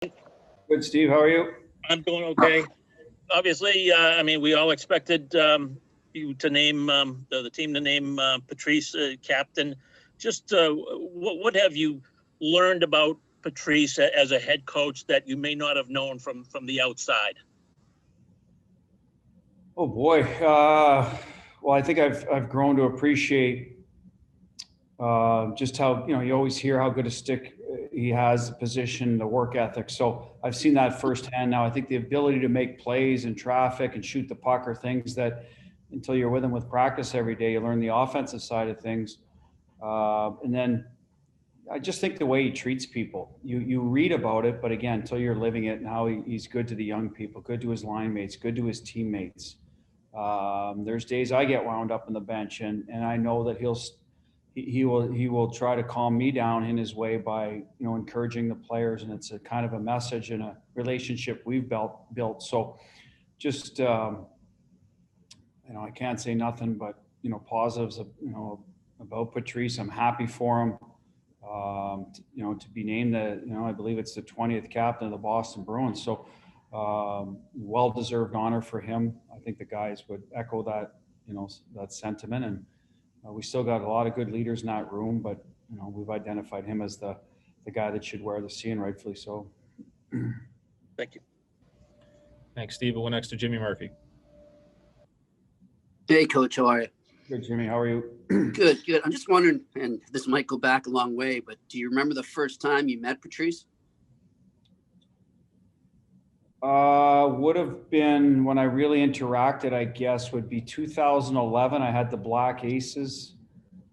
Good, Steve. How are you? I'm doing okay. Obviously, we all expected you to name the team to name Patrice captain. Just what have you learned about Patrice as a head coach that you may not have known from the outside? Oh boy. Well, I think I've grown to appreciate just how, you always hear how good a stick he has, the position, the work ethic. So I've seen that firsthand now. I think the ability to make plays in traffic and shoot the puck are things that until you're with him with practice every day, you learn the offensive side of things. And then I just think the way he treats people, you read about it, but again, until you're living it and how he's good to the young people, good to his line mates, good to his teammates. There's days I get wound up on the bench and I know that he will try to calm me down in his way by, encouraging the players. And it's a kind of a message and a relationship we've built. So just, I can't say nothing but, positives, about Patrice. I'm happy for him. To be named I believe it's the 20th captain of the Boston Bruins. So well-deserved honor for him. I think the guys would echo that, that sentiment. And we still got a lot of good leaders in that room, but, we've identified him as the guy that should wear the C, and rightfully so. Thank you. Thanks, Steve. We'll go next to Jimmy Murphy. Hey, Coach. How are you? Good, Jimmy. How are you? Good. I'm just wondering, and this might go back a long way, but do you remember the first time you met Patrice? Would have been when I really interacted, I guess, would be 2011. I had the Black Aces.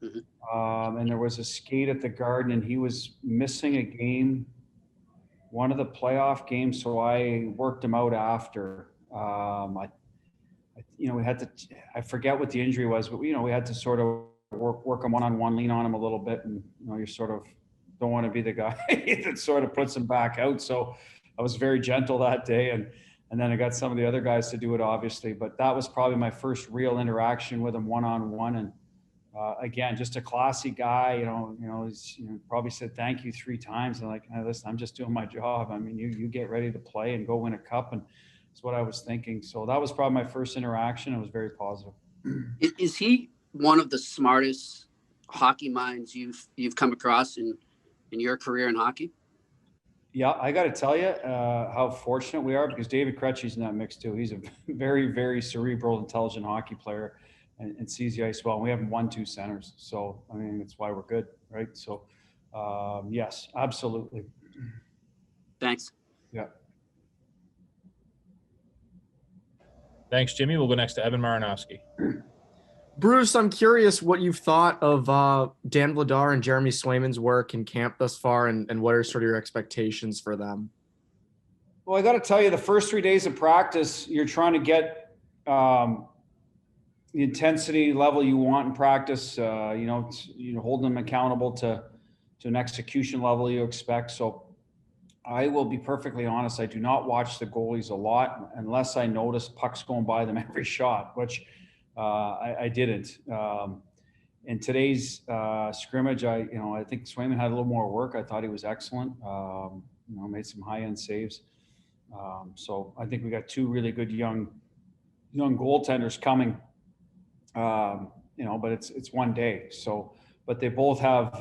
Mm-hmm. And there was a skate at the Garden, and he was missing a game, one of the playoff games. So I worked him out after. We had to, I forget what the injury was, but we had to sort of work him one-on-one, lean on him a little bit. And, you sort of don't want to be the guy that sort of puts him back out. So I was very gentle that day. And then I got some of the other guys to do it, obviously, but that was probably my first real interaction with him one-on-one. And again, just a classy guy, he's, probably said thank you 3 times. And like, hey, listen, I'm just doing my job. I mean, you get ready to play and go win a cup. And that's what I was thinking. So that was probably my first interaction. It was very positive. Is he one of the smartest hockey minds you've come across in your career in hockey? Yeah, I got to tell you how fortunate we are, because David Krejci's in that mix too. He's a very, very cerebral, intelligent hockey player and sees the ice well. And we haven't won 2 centers. So, I mean, that's why we're good, right? So, yes, absolutely. Thanks. Yeah. Thanks, Jimmy. We'll go next to Evan Marinowski. Bruce, I'm curious what you've thought of Dan Vladar and Jeremy Swayman's work in camp thus far, and what are sort of your expectations for them? Well, I got to tell you, the first 3 days of practice, you're trying to get the intensity level you want in practice. Holding them accountable to an execution level you expect. So I will be perfectly honest. I do not watch the goalies a lot unless I notice pucks going by them every shot, which I didn't. In today's scrimmage, I think Swayman had a little more work. I thought he was excellent. Made some high-end saves. So I think we got 2 really good young goaltenders coming. But it's one day. So, but they both have,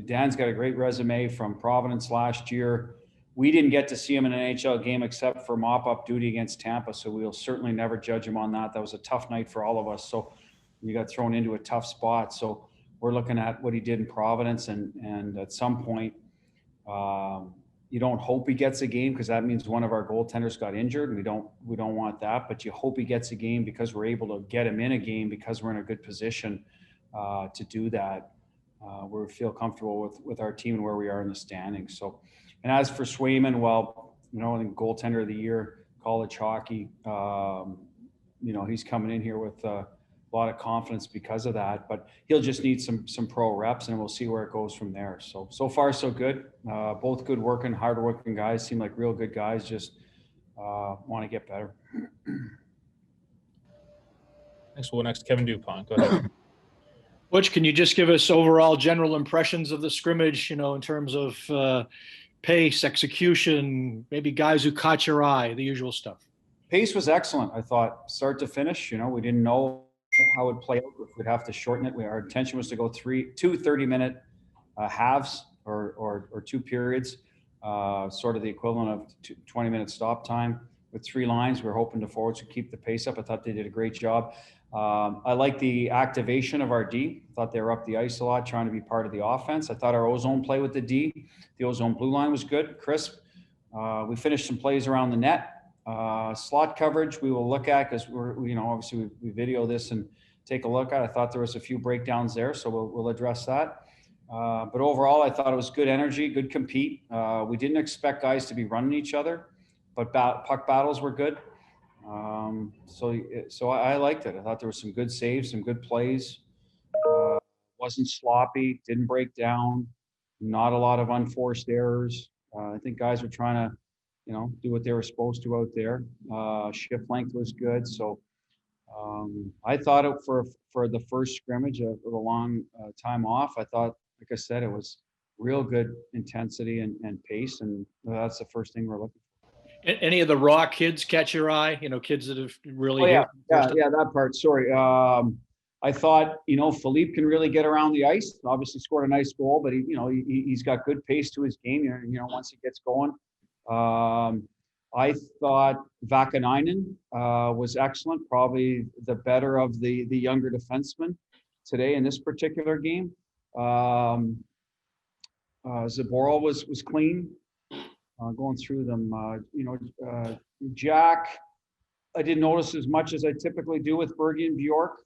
Dan's got a great resume from Providence last year. We didn't get to see him in an NHL game except for mop-up duty against Tampa, so we'll certainly never judge him on that. That was a tough night for all of us. So we got thrown into a tough spot. So we're looking at what he did in Providence, and at some point, you don't hope he gets a game, because that means one of our goaltenders got injured, and we don't want that. But you hope he gets a game because we're able to get him in a game because we're in a good position to do that. We feel comfortable with our team and where we are in the standings. So, and as for Swayman, well, I think goaltender of the year, college hockey, he's coming in here with a lot of confidence because of that, but he'll just need some pro reps, and we'll see where it goes from there. So far so good. Both good working, hard working guys, seem like real good guys, just want to get better. Next, we'll go next to Kevin Dupont. Go ahead. Butch, can you just give us overall general impressions of the scrimmage, in terms of pace, execution, maybe guys who caught your eye, the usual stuff? Pace was excellent, I thought, start to finish. We didn't know how it would play out, if we'd have to shorten it. Our intention was to go two 30-minute halves or two periods, sort of the equivalent of 20-minute stop time with three lines. We're hoping the forwards would keep the pace up. I thought they did a great job. I like the activation of our D. I thought they were up the ice a lot, trying to be part of the offense. I thought our ozone play with the D, the ozone blue line was good, crisp. We finished some plays around the net. Slot coverage we will look at, because obviously we video this and take a look at. I thought there was a few breakdowns there, so we'll address that. But overall, I thought it was good energy, good compete. We didn't expect guys to be running each other, but puck battles were good. So I liked it. I thought there were some good saves, some good plays. Wasn't sloppy, didn't break down, not a lot of unforced errors. I think guys were trying to, do what they were supposed to out there. Shift length was good. So I thought it for the first scrimmage of the long time off, I thought, like I said, it was real good intensity and pace. And that's the first thing we're looking for. Any of the raw kids catch your eye? Kids that have really. Oh, yeah, that part. Sorry. I thought, Philippe can really get around the ice. Obviously scored a nice goal, but he's got good pace to his game. Once he gets going. I thought Vakanainen was excellent, probably the better of the younger defensemen today in this particular game. Zaboral was clean. Going through them, Jack, I didn't notice as much as I typically do with Bergie and Bjork.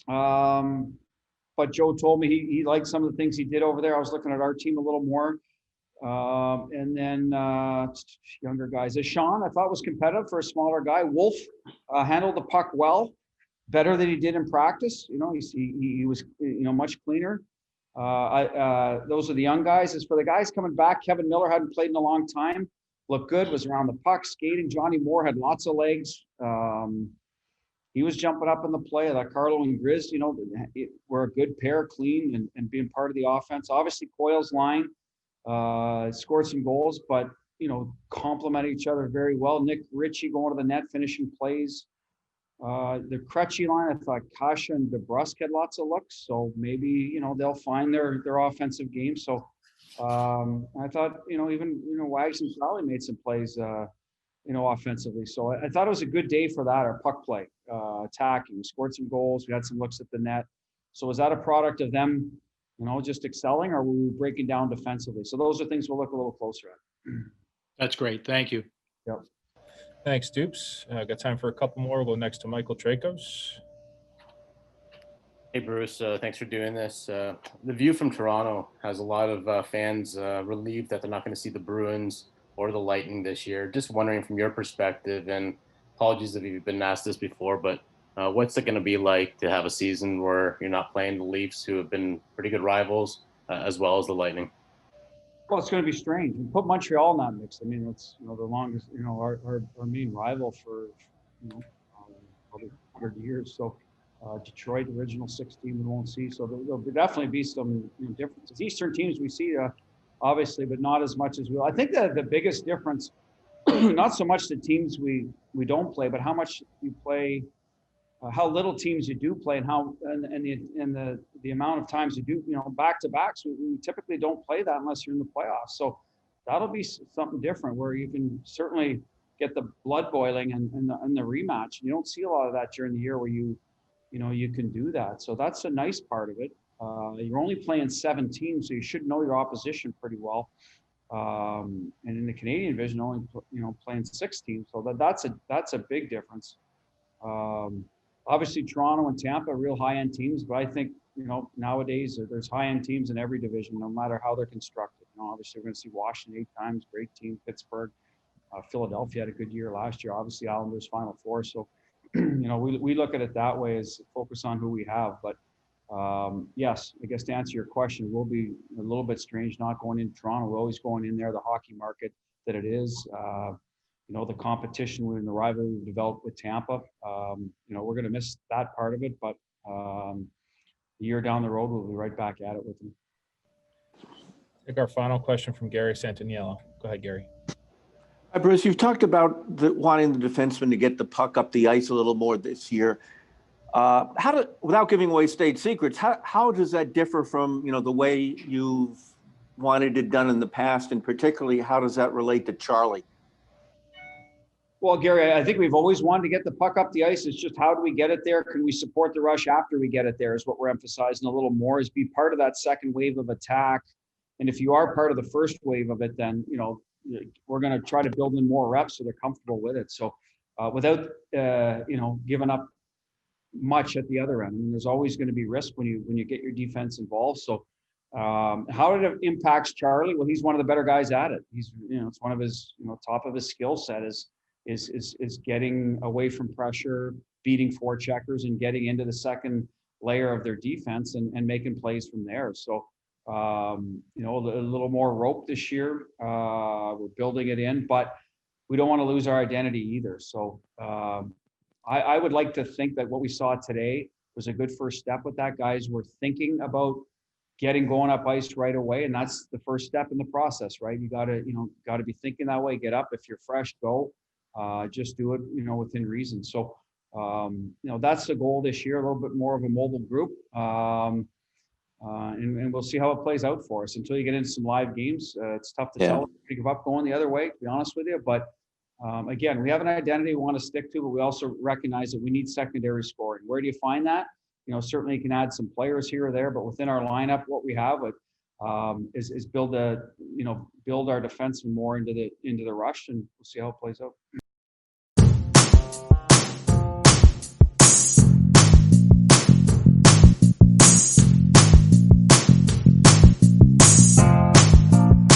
But Joe told me he liked some of the things he did over there. I was looking at our team a little more. And then younger guys. Sean, I thought was competitive for a smaller guy. Wolf handled the puck well, better than he did in practice. He was much cleaner. Those are the young guys. As for the guys coming back, Kevin Miller hadn't played in a long time. Looked good, was around the puck, skating. Johnny Moore had lots of legs. He was jumping up in the play. That Carlo and Grizz, were a good pair, clean and being part of the offense. Obviously, Coyle's line scored some goals, but complemented each other very well. Nick Ritchie going to the net, finishing plays. The Krejci line, I thought Kasha and DeBrusque had lots of looks, so maybe they'll find their offensive game. So I thought even Wags and Crowley made some plays offensively. So I thought it was a good day for that. Our puck play, attacking, we scored some goals. We had some looks at the net. So was that a product of them just excelling, or were we breaking down defensively? So those are things we'll look a little closer at. That's great. Thank you. Yep. Thanks, Dupes. Got time for a couple more. We'll go next to Michael Tracos. Hey, Bruce. Thanks for doing this. The View from Toronto has a lot of fans relieved that they're not going to see the Bruins or the Lightning this year. Just wondering from your perspective, and apologies if you've been asked this before, but what's it going to be like to have a season where you're not playing the Leafs, who have been pretty good rivals, as well as the Lightning? Well, it's going to be strange. We put Montreal in that mix. I mean, it's the longest, our main rival for probably 100 years. So Detroit, original 16, we won't see. So there'll definitely be some differences. Eastern teams we see, obviously, but not as much as we. I think that the biggest difference, not so much the teams we don't play, but how much you play. How little teams you do play, and how and the amount of times you do, back to backs. We typically don't play that unless you're in the playoffs. So that'll be something different, where you can certainly get the blood boiling and the rematch. You don't see a lot of that during the year where you can do that. So that's a nice part of it. You're only playing 7 teams, so you should know your opposition pretty well. And in the Canadian division, only playing 6 teams, so that's a big difference. Obviously, Toronto and Tampa are real high-end teams, but I think, nowadays there's high-end teams in every division, no matter how they're constructed. Obviously, we're going to see Washington 8 times, great team, Pittsburgh. Philadelphia had a good year last year. Obviously, Islanders Final Four. So, we look at it that way, as focus on who we have. But, yes, I guess to answer your question, it will be a little bit strange not going into Toronto. We're always going in there, the hockey market that it is. The competition and the rivalry we've developed with Tampa, we're going to miss that part of it, but a year down the road, we'll be right back at it with them. Take our final question from Gary Santaniello. Go ahead, Gary. Hi, Bruce. You've talked about wanting the defenseman to get the puck up the ice a little more this year. Without giving away state secrets, how does that differ from the way you've wanted it done in the past, and particularly how does that relate to Charlie? Well, Gary, I think we've always wanted to get the puck up the ice. It's just how do we get it there? Can we support the rush after we get it there is what we're emphasizing a little more, is be part of that second wave of attack. And if you are part of the first wave of it, then, we're going to try to build in more reps so they're comfortable with it. So without, giving up much at the other end. I mean, there's always going to be risk when you get your defense involved. So how it impacts Charlie? Well, he's one of the better guys at it. He's, it's one of his, top of his skill set is getting away from pressure, beating forecheckers, and getting into the second layer of their defense and making plays from there. So, a little more rope this year. We're building it in, but we don't want to lose our identity either. So I would like to think that what we saw today was a good first step with that. Guys were thinking about going up ice right away, and that's the first step in the process, right? You got to be thinking that way. Get up. If you're fresh, go. Just do it, within reason. So, that's the goal this year, a little bit more of a mobile group. And we'll see how it plays out for us. Until you get into some live games, it's tough to tell if you give up going the other way, to be honest with you. But again, we have an identity we want to stick to, but we also recognize that we need secondary scoring. Where do you find that? Certainly you can add some players here or there, but within our lineup, what we have is build our defenseman more into the rush, and we'll see how it plays out.